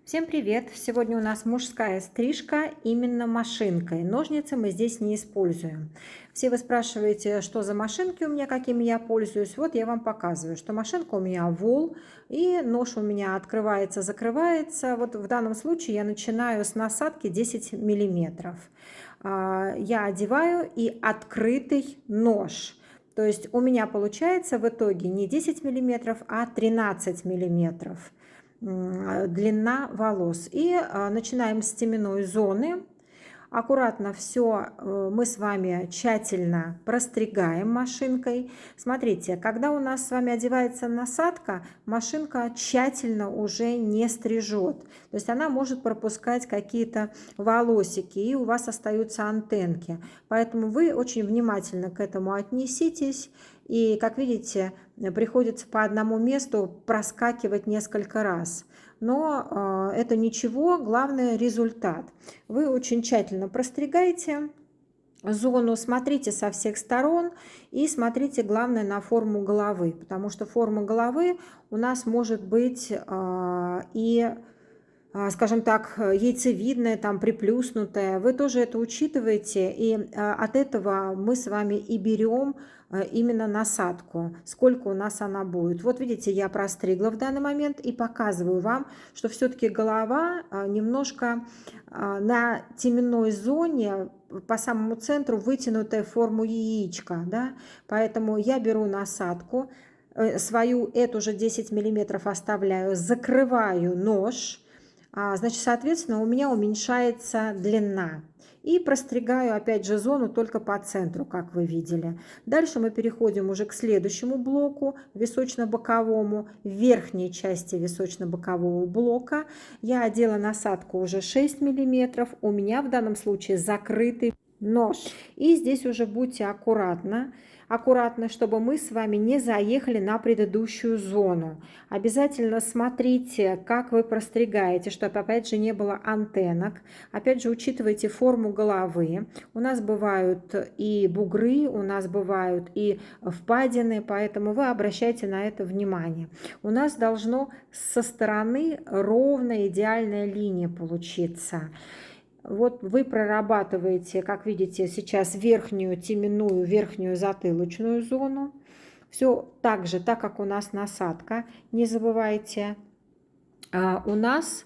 Всем привет! Сегодня у нас мужская стрижка именно машинкой. Ножницы мы здесь не используем. Все вы спрашиваете, что за машинки у меня, какими я пользуюсь. Вот я вам показываю, что машинка у меня Wool, и нож у меня открывается, закрывается. Вот в данном случае я начинаю с насадки 10 миллиметров. Я одеваю и открытый нож. То есть у меня получается в итоге не 10 миллиметров, а 13 миллиметров длина волос. И начинаем с теменной зоны. Аккуратно все мы с вами тщательно простригаем машинкой. Смотрите, когда у нас с вами одевается насадка, машинка тщательно уже не стрижет. То есть она может пропускать какие-то волосики, и у вас остаются антенки. Поэтому вы очень внимательно к этому отнеситесь. И, как видите, приходится по одному месту проскакивать несколько раз. Но это ничего, главное результат. Вы очень тщательно простригаете зону, смотрите со всех сторон и смотрите, главное, на форму головы, потому что форма головы у нас может быть скажем так, яйцевидная, там приплюснутая. Вы тоже это учитываете, и от этого мы с вами и берем именно насадку, сколько у нас она будет. Вот видите, я простригла в данный момент и показываю вам, что все-таки голова немножко на теменной зоне по самому центру вытянутая в форму яичка, да? Поэтому я беру насадку, свою эту же 10 миллиметров оставляю, закрываю нож. Значит, соответственно, у меня уменьшается длина. И простригаю опять же зону только по центру, как вы видели. Дальше мы переходим уже к следующему блоку, височно-боковому. В верхней части височно-бокового блока я одела насадку уже 6 миллиметров. У меня в данном случае закрытый нож. И здесь уже будьте аккуратны, чтобы мы с вами не заехали на предыдущую зону. Обязательно смотрите, как вы простригаете, чтобы опять же не было антеннок. Опять же учитывайте форму головы. У нас бывают и бугры, у нас бывают и впадины, поэтому вы обращайте на это внимание. У нас должно со стороны ровная идеальная линия получиться. Вот вы прорабатываете, как видите, сейчас верхнюю теменную, верхнюю затылочную зону. Все так же, так как у нас насадка, не забывайте. У нас,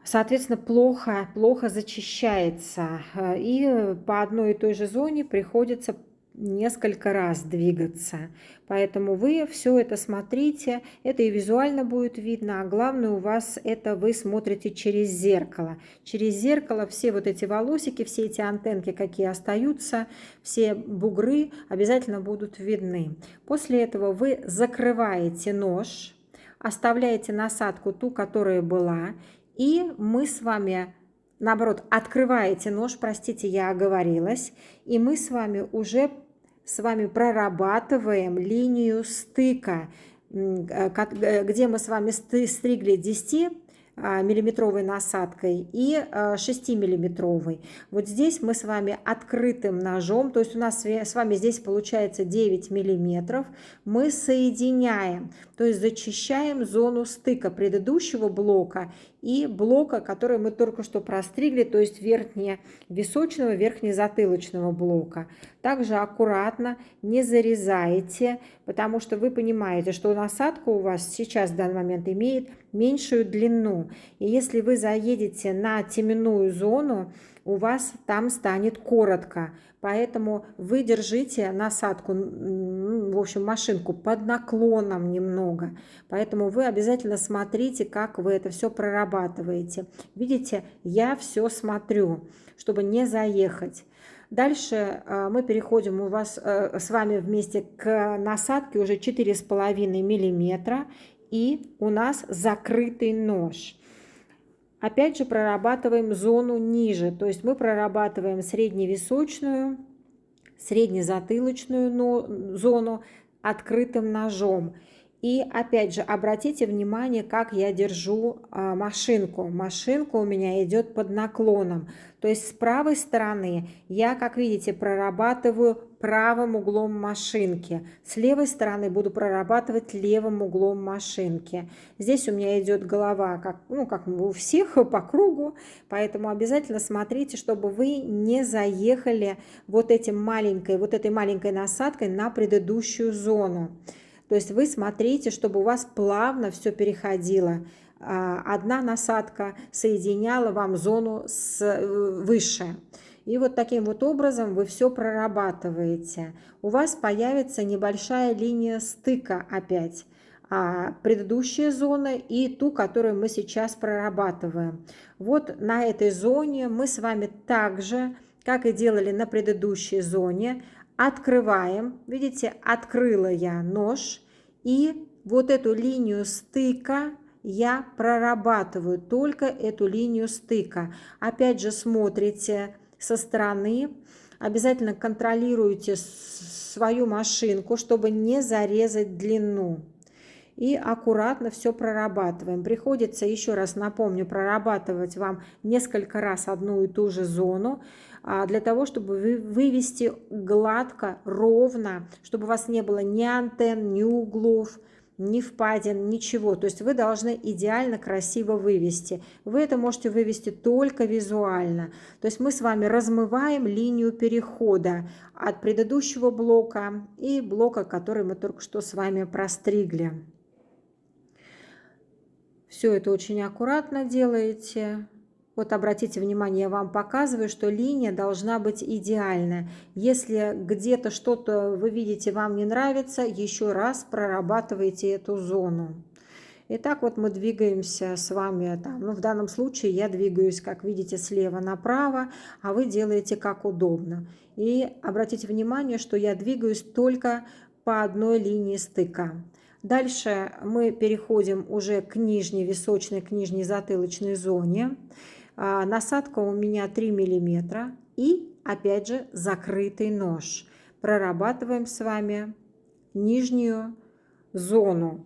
соответственно, плохо зачищается. И по одной и той же зоне приходится несколько раз двигаться. Поэтому вы все это смотрите, это и визуально будет видно, а главное у вас это вы смотрите через зеркало. Через зеркало все вот эти волосики, все эти антенки, какие остаются, все бугры обязательно будут видны. После этого вы закрываете нож, оставляете насадку ту, которая была, и мы с вами... Наоборот, открываете нож, простите, я оговорилась, и мы с вами уже прорабатываем линию стыка, где мы с вами стригли 10 миллиметровой насадкой и 6 миллиметровой. Вот здесь мы с вами открытым ножом, то есть у нас с вами здесь получается 9 миллиметров, мы соединяем, то есть зачищаем зону стыка предыдущего блока и блока, который мы только что простригли, то есть верхневисочного, верхнезатылочного блока. Также аккуратно, не зарезайте, потому что вы понимаете, что насадка у вас сейчас в данный момент имеет меньшую длину. И если вы заедете на теменную зону, у вас там станет коротко. Поэтому вы держите насадку, в общем, машинку под наклоном немного. Поэтому вы обязательно смотрите, как вы это все прорабатываете. Видите, я все смотрю, чтобы не заехать. Дальше мы переходим у вас с вами вместе к насадке уже 4,5 миллиметра. И у нас закрытый нож. Опять же прорабатываем зону ниже, то есть мы прорабатываем средневисочную, среднезатылочную зону открытым ножом. И опять же обратите внимание, как я держу машинку. Машинка у меня идет под наклоном. То есть с правой стороны я, как видите, прорабатываю правым углом машинки. С левой стороны буду прорабатывать левым углом машинки. Здесь у меня идет голова, как у всех, по кругу, поэтому обязательно смотрите, чтобы вы не заехали вот этой маленькой насадкой на предыдущую зону. То есть вы смотрите, чтобы у вас плавно все переходило. Одна насадка соединяла вам зону выше. И вот таким вот образом вы все прорабатываете. У вас появится небольшая линия стыка опять. Предыдущая зона и ту, которую мы сейчас прорабатываем. Вот на этой зоне мы с вами также, как и делали на предыдущей зоне, открываем. Видите, открыла я нож. И вот эту линию стыка я прорабатываю, только эту линию стыка. Опять же смотрите со стороны, обязательно контролируйте свою машинку, чтобы не зарезать длину. И аккуратно все прорабатываем. Приходится, еще раз напомню, прорабатывать вам несколько раз одну и ту же зону, для того, чтобы вывести гладко, ровно, чтобы у вас не было ни антенн, ни углов, ни впадин, ничего. То есть вы должны идеально красиво вывести. Вы это можете вывести только визуально. То есть мы с вами размываем линию перехода от предыдущего блока и блока, который мы только что с вами простригли. Все это очень аккуратно делаете. Вот обратите внимание, я вам показываю, что линия должна быть идеальная. Если где-то что-то вы видите, вам не нравится, еще раз прорабатывайте эту зону. И так вот мы двигаемся с вами. В данном случае я двигаюсь, как видите, слева направо, а вы делаете как удобно. И обратите внимание, что я двигаюсь только по одной линии стыка. Дальше мы переходим уже к нижней височной, к нижней затылочной зоне. Насадка у меня 3 мм и опять же закрытый нож. Прорабатываем с вами нижнюю зону.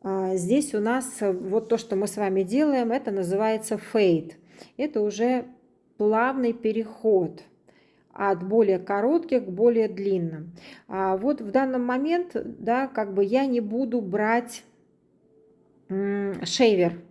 Здесь у нас вот то, что мы с вами делаем, это называется фейд. Это уже плавный переход от более коротких к более длинным. Вот в данный момент, да, я не буду брать шейвер.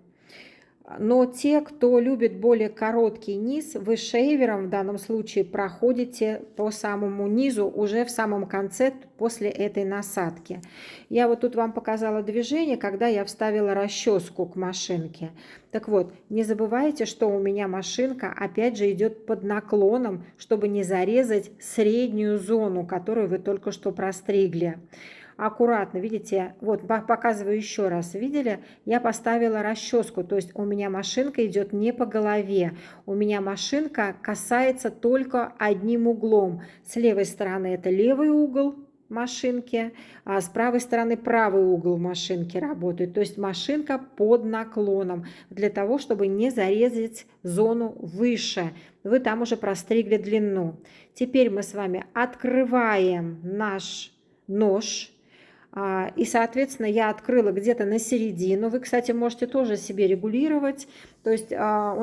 Но те, кто любит более короткий низ, вы шейвером в данном случае проходите по самому низу уже в самом конце после этой насадки. Я вот тут вам показала движение, когда я вставила расческу к машинке. Так вот, не забывайте, что у меня машинка опять же идет под наклоном, чтобы не зарезать среднюю зону, которую вы только что простригли. Аккуратно, видите, вот показываю еще раз, видели, я поставила расческу, то есть у меня машинка идет не по голове, у меня машинка касается только одним углом. С левой стороны это левый угол машинки, а с правой стороны правый угол машинки работает, то есть машинка под наклоном, для того, чтобы не зарезать зону выше. Вы там уже простригли длину. Теперь мы с вами открываем наш нож. И, соответственно, я открыла где-то на середину. Вы, кстати, можете тоже себе регулировать. То есть у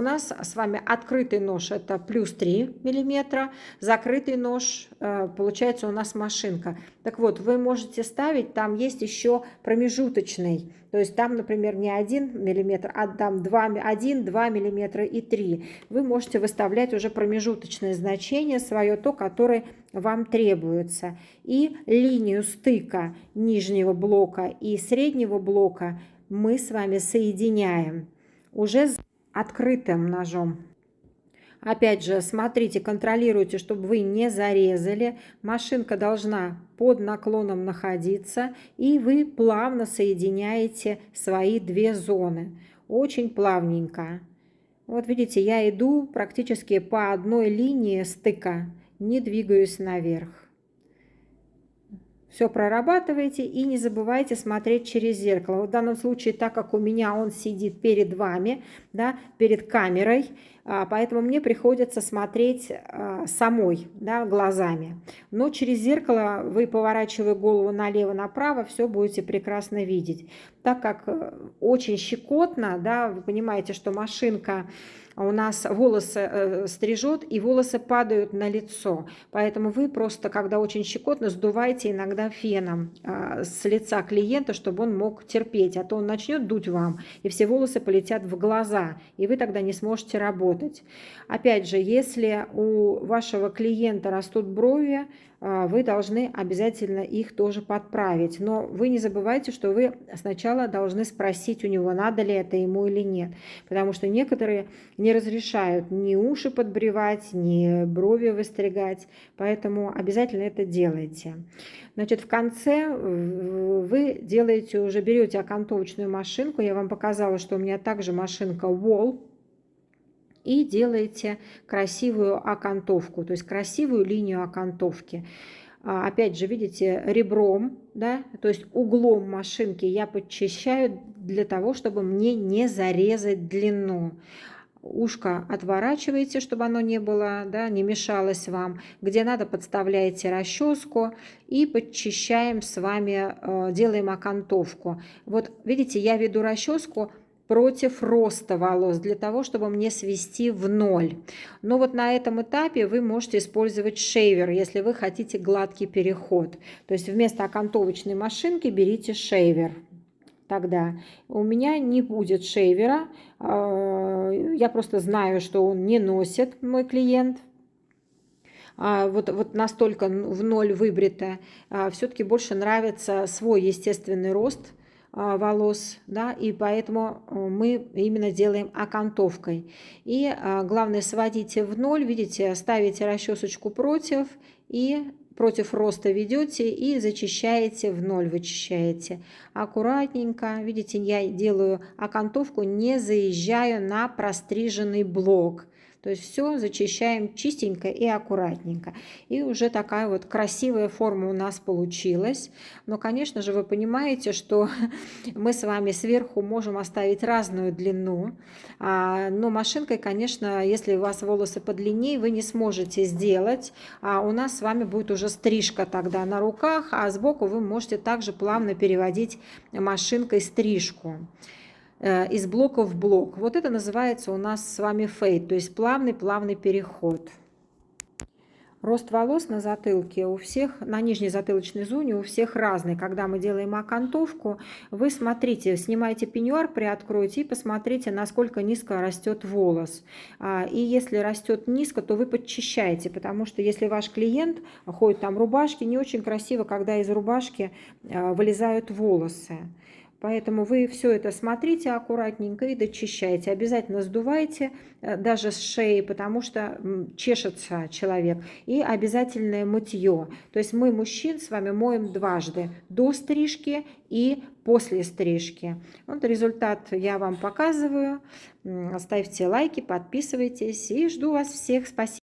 нас с вами открытый нож это плюс 3 мм, закрытый нож получается у нас машинка. Так вот, вы можете ставить, там есть еще промежуточный. То есть там, например, не 1 мм, а там 1, 2 мм и 3. Вы можете выставлять уже промежуточное значение свое, то, которое вам требуется. И линию стыка нижнего блока и среднего блока мы с вами соединяем уже с открытым ножом. Опять же, смотрите, контролируйте, чтобы вы не зарезали. Машинка должна под наклоном находиться, и вы плавно соединяете свои две зоны. Очень плавненько. Вот видите, я иду практически по одной линии стыка, не двигаюсь наверх. Все прорабатывайте и не забывайте смотреть через зеркало. Вот в данном случае, так как у меня он сидит перед вами, да, перед камерой, поэтому мне приходится смотреть самой, да, глазами. Но через зеркало вы, поворачивая голову налево-направо, все будете прекрасно видеть. Так как очень щекотно, да, вы понимаете, что машинка у нас волосы стрижет, и волосы падают на лицо. Поэтому вы просто, когда очень щекотно, сдувайте иногда феном с лица клиента, чтобы он мог терпеть. А то он начнет дуть вам, и все волосы полетят в глаза, и вы тогда не сможете работать. Опять же, если у вашего клиента растут брови, вы должны обязательно их тоже подправить. Но вы не забывайте, что вы сначала должны спросить у него, надо ли это ему или нет. Потому что некоторые не разрешают ни уши подбривать, ни брови выстригать. Поэтому обязательно это делайте. Значит, в конце вы делаете, уже берете окантовочную машинку. Я вам показала, что у меня также машинка Wall. И делаете красивую окантовку, то есть красивую линию окантовки. Опять же, видите, ребром, да, то есть углом машинки я подчищаю для того, чтобы мне не зарезать длину. Ушко отворачиваете, чтобы оно не было, да, не мешалось вам. Где надо, подставляете расческу и подчищаем с вами, делаем окантовку. Вот видите, я веду расческу против роста волос, для того, чтобы мне свести в ноль. Но вот на этом этапе вы можете использовать шейвер, если вы хотите гладкий переход. То есть вместо окантовочной машинки берите шейвер. Тогда у меня не будет шейвера, я просто знаю, что он не носит, мой клиент. Вот настолько в ноль выбрито. Все-таки больше нравится свой естественный рост волос, да, и поэтому мы именно делаем окантовкой. И главное, сводите в ноль, видите, ставите расчесочку против и против роста ведете и зачищаете в ноль, вычищаете. Аккуратненько, видите, я делаю окантовку, не заезжаю на простриженный блок. То есть все зачищаем чистенько и аккуратненько. И уже такая вот красивая форма у нас получилась. Но, конечно же, вы понимаете, что мы с вами сверху можем оставить разную длину. Но машинкой, конечно, если у вас волосы подлиннее, вы не сможете сделать. А у нас с вами будет уже стрижка тогда на руках, а сбоку вы можете также плавно переводить машинкой стрижку из блока в блок. Вот это называется у нас с вами фейд, то есть плавный переход. Рост волос на затылке у всех, на нижней затылочной зоне у всех разный. Когда мы делаем окантовку, вы смотрите, снимайте пеньюар, приоткройте и посмотрите, насколько низко растет волос. И если растет низко, то вы подчищаете, потому что если ваш клиент ходит там в рубашке, не очень красиво, когда из рубашки вылезают волосы. Поэтому вы все это смотрите аккуратненько и дочищайте. Обязательно сдувайте даже с шеи, потому что чешется человек. И обязательное мытье. То есть мы, мужчин, с вами моем дважды. До стрижки и после стрижки. Вот результат я вам показываю. Ставьте лайки, подписывайтесь. И жду вас всех. Спасибо.